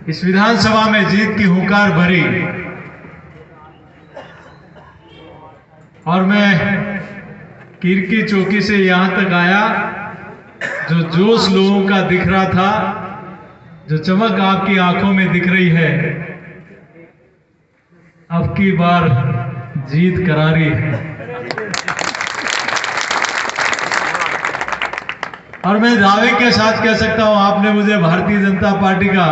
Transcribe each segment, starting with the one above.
इस विधानसभा में जीत की हुंकार भरी और मैं किरकी चौकी से यहां तक आया। जो जोश लोगों का दिख रहा था, जो चमक आपकी आंखों में दिख रही है, अब की बार जीत करारी है। और मैं दावे के साथ कह सकता हूं, आपने मुझे भारतीय जनता पार्टी का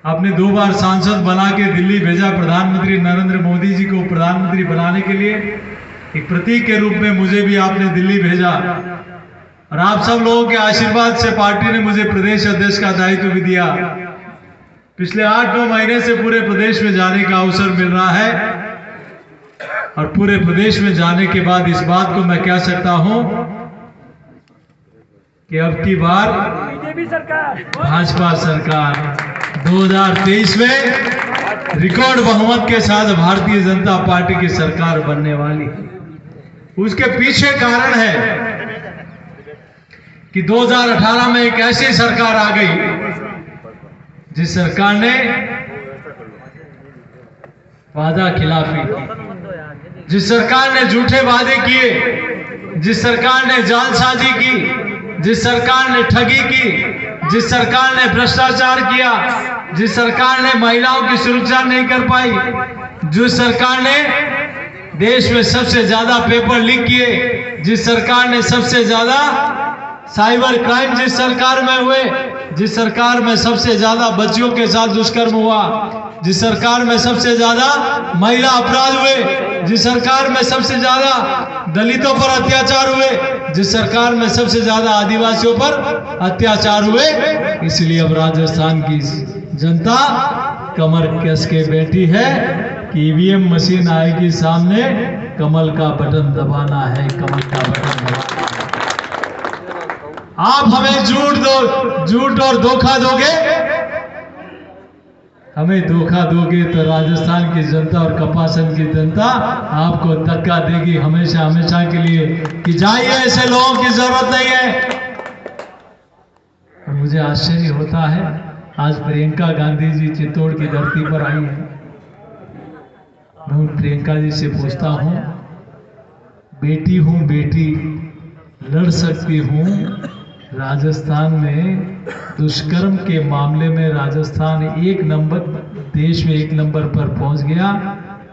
आपने 2 बार सांसद बना के दिल्ली भेजा। प्रधानमंत्री नरेंद्र मोदी जी को प्रधानमंत्री बनाने के लिए एक प्रतीक के रूप में मुझे भी आपने दिल्ली भेजा और आप सब लोगों के आशीर्वाद से पार्टी ने मुझे प्रदेश अध्यक्ष का दायित्व भी दिया। पिछले 8-9 महीने से पूरे प्रदेश में जाने का अवसर मिल रहा है और पूरे प्रदेश में जाने के बाद इस बात को मैं कह सकता हूं कि अब की बार बीजेपी सरकार, भाजपा सरकार 2023 में रिकॉर्ड बहुमत के साथ भारतीय जनता पार्टी की सरकार बनने वाली है। उसके पीछे कारण है कि 2018 में एक ऐसी सरकार आ गई जिस सरकार ने वादा खिलाफी की, जिस सरकार ने झूठे वादे किए, जिस सरकार ने जालसाजी की, जिस सरकार ने ठगी की, जिस सरकार ने भ्रष्टाचार किया, जिस सरकार ने महिलाओं की सुरक्षा नहीं कर पाई, जिस सरकार ने देश में सबसे ज्यादा पेपर लीक किए, जिस सरकार ने सबसे ज्यादा साइबर क्राइम जिस सरकार में हुए, जिस सरकार में सबसे ज्यादा बच्चियों के साथ दुष्कर्म हुआ, जिस सरकार में सबसे ज्यादा महिला अपराध हुए, जिस सरकार में सबसे ज्यादा दलितों पर अत्याचार हुए, जिस सरकार में सबसे ज्यादा आदिवासियों पर अत्याचार हुए, इसलिए अब राजस्थान की जनता कमर कस के बैठी है कि ईवीएम मशीन आएगी सामने, कमल का बटन दबाना है, कमल का बटन दबाना है। आप हमें झूठ और धोखा दोगे, हमें धोखा दोगे तो राजस्थान की जनता और कपासन की जनता आपको धक्का देगी हमेशा हमेशा के लिए कि जाइए, ऐसे लोगों की जरूरत नहीं है। और मुझे आश्चर्य होता है, आज प्रियंका गांधी जी चित्तौड़ की धरती पर आई है। मैं उन प्रियंका जी से पूछता हूं, बेटी हूं बेटी, लड़ सकती हूं। राजस्थान में दुष्कर्म के मामले में राजस्थान देश में 1 नंबर पर पहुंच गया।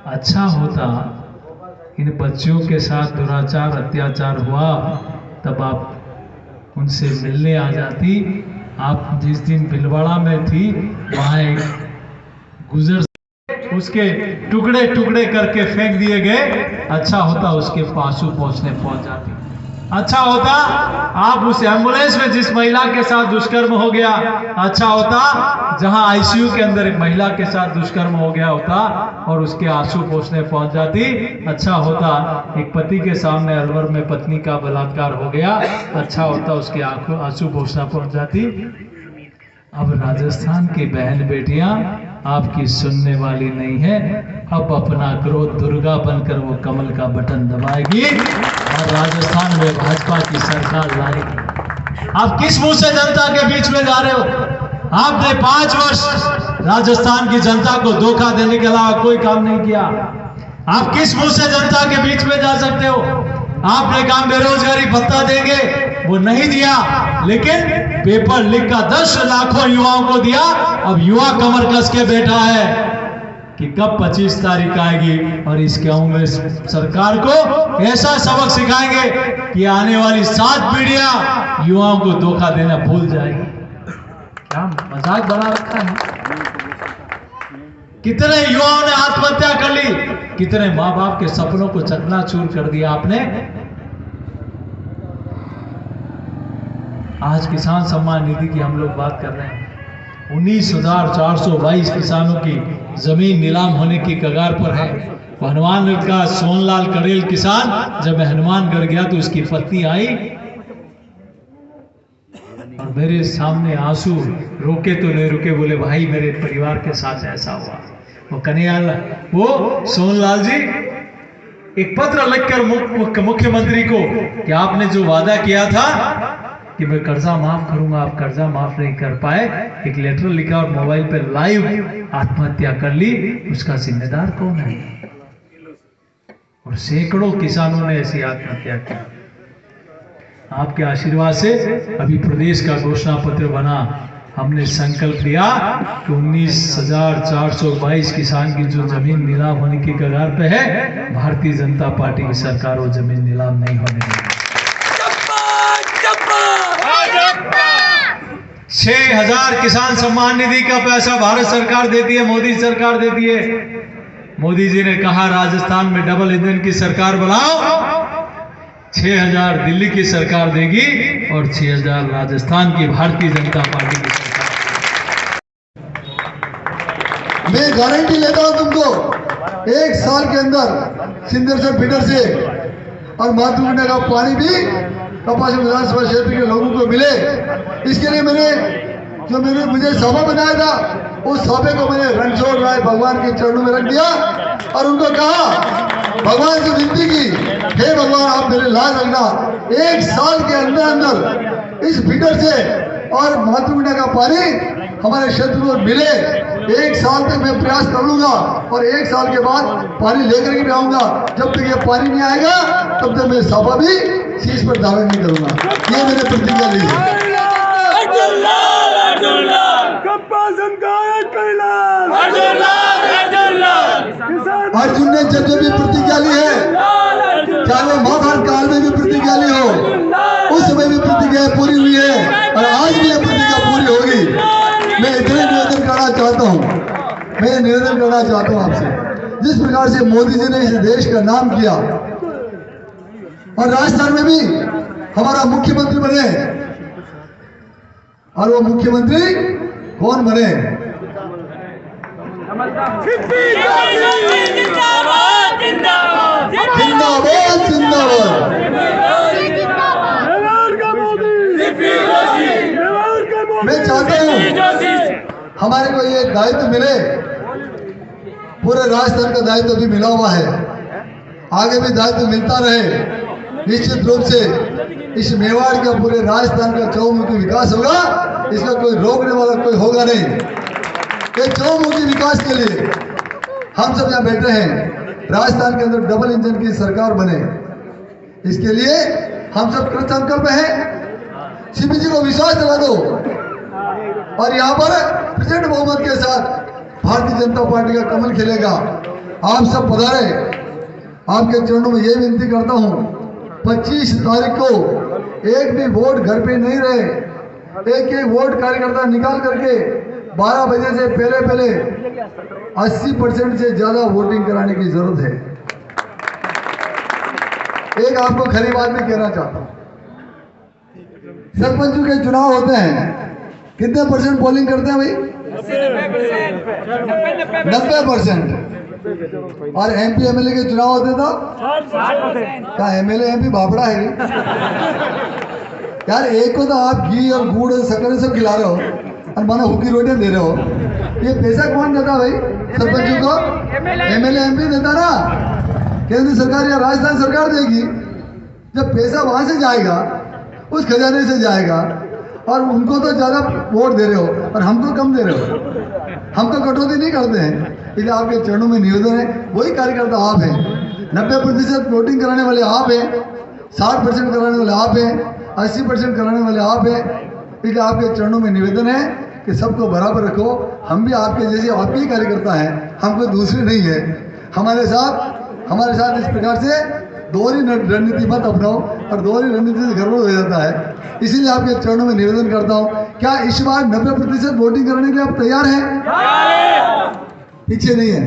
अच्छा होता इन बच्चियों के साथ दुराचार अत्याचार हुआ तब आप उनसे मिलने आ जाती। आप जिस दिन भीलवाड़ा में थी वहां एक गुजर उसके टुकड़े टुकड़े करके फेंक दिए गए। अच्छा होता उसके पासू पहुंच जाती। अच्छा होता आप उस एम्बुलेंस में जिस महिला के साथ दुष्कर्म हो गया, अच्छा होता जहां आईसीयू के अंदर एक महिला के साथ दुष्कर्म हो गया होता और उसके आंसू पोंछने पहुंच जाती। अच्छा होता एक पति के सामने अलवर में पत्नी का बलात्कार हो गया, अच्छा होता उसके आंसू पोंछना पहुंच जाती। अब राजस्थान की बहन बेटियां आपकी सुनने वाली नहीं है। अब अपना क्रोध दुर्गा बनकर वो कमल का बटन दबाएगी और राजस्थान में भाजपा की सरकार लाएगी। आप किस मुंह से जनता के बीच में जा रहे हो? आपने 5 वर्ष राजस्थान की जनता को धोखा देने के अलावा कोई काम नहीं किया। आप किस मुंह से जनता के बीच में जा सकते हो? आपने कहा बेरोजगारी भत्ता देंगे, वो नहीं दिया, लेकिन पेपर लीक का 10 लाखों युवाओं को दिया। अब युवा कमर कस के बैठा है कि कब 25 तारीख आएगी और इस कांग्रेस सरकार को ऐसा सबक सिखाएंगे कि आने वाली 7 पीढ़ियां युवाओं को धोखा देना भूल जाएगी। क्या मजाक बना रखा है? कितने युवाओं ने आत्महत्या कर ली, कितने मां बाप के सपनों को चकनाचूर कर दिया आपने। आज किसान सम्मान निधि की हम लोग बात कर रहे हैं। 19,422 किसानों की जमीन नीलाम होने की कगार पर है। हनुमानगढ़ का सोनलाल करेल किसान, जब मैं हनुमानगढ़ गया तो उसकी पत्नी आई और मेरे सामने आंसू रोके तो नहीं रुके, बोले भाई मेरे परिवार के साथ ऐसा हुआ। वो सोनलाल जी एक पत्र लिखकर मुख्यमंत्री को कि आपने जो वादा किया था कि मैं कर्जा माफ करूंगा, आप कर्जा माफ नहीं कर पाए, एक लेटर लिखा और मोबाइल पे लाइव आत्महत्या कर ली, उसका जिम्मेदार कौन है? और सैकड़ों किसानों ने ऐसी आत्महत्या की। आपके आशीर्वाद से अभी प्रदेश का घोषणा पत्र बना, हमने संकल्प लिया कि 19,422 किसान की जो जमीन नीलाम होने की कगार पे है, भारतीय जनता पार्टी की सरकार वो जमीन नीलाम नहीं होने देगी। 6,000 किसान सम्मान निधि का पैसा भारत सरकार देती है, मोदी सरकार देती है। मोदी जी ने कहा राजस्थान में डबल इंजन की सरकार बनाओ, 6,000 दिल्ली की सरकार देगी और 6,000 राजस्थान की भारतीय जनता पार्टी की सरकार। मैं गारंटी लेता हूं तुमको, 1 साल के अंदर सिंदरसर फीडर से और मातृकुंड का पानी भी कपास विधानसभा क्षेत्र के लोगों को मिले। इसके लिए मैंने मुझे सभा बनाया था, उस सभा को मैंने रणछोड़ राय भगवान के चरणों में रख दिया और उनको कहा, भगवान से विनती की, हे भगवान आप मेरे लाज रखना, 1 साल के अंदर अंदर इस फीडर से और मातृकुंड का पानी हमारे क्षेत्र को मिले। 1 साल तक मैं प्रयास कर लूंगा और 1 साल के बाद पानी लेकर के भी आऊंगा। जब तक ये पानी नहीं आएगा तब तक मैं सभा भी शीश पर दावे नहीं करूंगा। ये मैंने प्रतिज्ञा ली है। अर्जुन ने जब भी प्रतिज्ञा ली है, चाहे वो महाभारत काल में भी प्रतिज्ञा ली हो, उस समय भी प्रतिज्ञा पूरी हुई है और आज भी ये प्रतिज्ञा पूरी होगी। मैं इतने निवेदन करना चाहता हूं आपसे, जिस प्रकार से मोदी जी ने इस देश का नाम किया और राजस्थान में भी हमारा मुख्यमंत्री बने, और वो मुख्यमंत्री कौन बने? जिंदाबाद जिंदाबाद। मैं चाहता हूं हमारे को ये दायित्व मिले, पूरे राजस्थान का दायित्व भी मिला हुआ है, आगे भी दायित्व मिलता रहे। निश्चित रूप से इस मेवाड़ का, पूरे राजस्थान का चौमुखी विकास होगा, इसका कोई रोकने वाला कोई होगा नहीं। ये चौमुखी विकास के लिए हम सब यहाँ बैठे हैं, राजस्थान के अंदर डबल इंजन की सरकार बने, इसके लिए हम सब कृत संकल्प हैं। सीपी जी को विश्वास दिला दो और यहाँ पर प्रचंड बहुमत के साथ भारतीय जनता पार्टी का कमल खिलेगा। आप सब पधारे, आपके चरणों में ये विनती करता हूँ, 25 तारीख को एक भी वोट घर पे नहीं रहे, एक एक वोट कार्यकर्ता निकाल करके 12 बजे से पहले 80% से ज्यादा वोटिंग कराने की जरूरत है। एक आपको खरी बात भी कहना चाहता हूं, सरपंचों के चुनाव होते हैं, कितने % पोलिंग करते हैं भाई? 90%। और MP MLA के चुनाव होते तो 60%। क्या MLA MP भापड़ा है यार? एक को तो आप घी और गुड़ और शक्कर सब खिला रहे हो और मानो हुक्की रोटियां दे रहे हो। ये पैसा कौन देता भाई? सरपंचों को MLA MP देता ना, केंद्र सरकार या राजस्थान सरकार देगी। जब पैसा वहां से जाएगा, उस खजाने से जाएगा, और उनको तो ज्यादा वोट दे रहे हो और हमको कम दे रहे हो। हम तो कटौती नहीं करते हैं, इसलिए आपके चरणों में निवेदन है, वही कार्यकर्ता आप हैं। 90% वोटिंग कराने वाले आप हैं, 60% कराने वाले आप हैं, 80% कराने वाले आप हैं। इसलिए आपके चरणों में निवेदन है कि सबको बराबर रखो। हम भी आपके जैसे आपके ही कार्यकर्ता हैं, हम कोई दूसरे नहीं है। हमारे साथ इस प्रकार से दोहरी रणनीति मत अपनाओ, और दोहरी रणनीति से गड़बड़ हो जाता है। इसीलिए आपके चरणों में निवेदन करता हूँ, क्या इस बार 90% वोटिंग कराने के लिए आप तैयार हैं? पीछे नहीं है,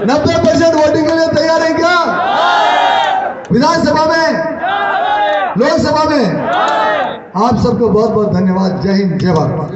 90% वोटिंग के लिए तैयार है क्या? विधानसभा में, लोकसभा में? आप सबको बहुत बहुत धन्यवाद। जय हिंद, जय भारत।